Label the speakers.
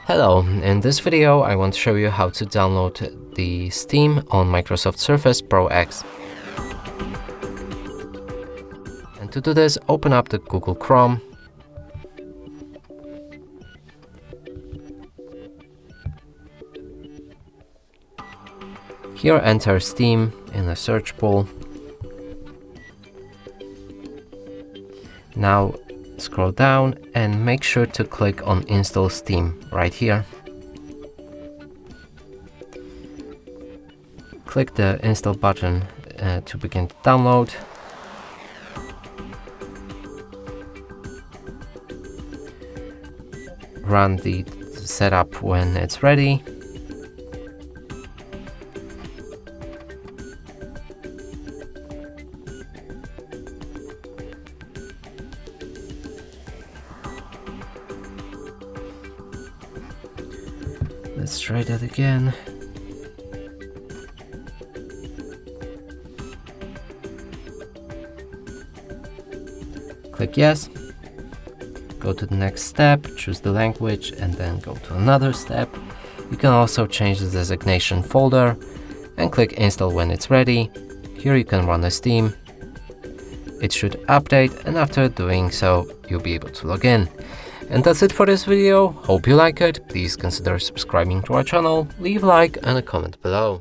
Speaker 1: Hello, in this video I want to show you how to download the Steam on Microsoft Surface Pro X. And to do this, open up the Google Chrome. Here enter Steam in the search pool. Now scroll down and make sure to click on Install Steam right here. Click the Install button to begin the download. Run the setup when it's ready. Let's try that again. Click yes. Go to the next step, choose the language, and then go to another step. You can also change the designation folder and click install when it's ready. Here you can run the Steam. It should update, and after doing so, you'll be able to log in. And that's it for this video. Hope you like it. Please consider subscribing to our channel, leave a like and a comment below.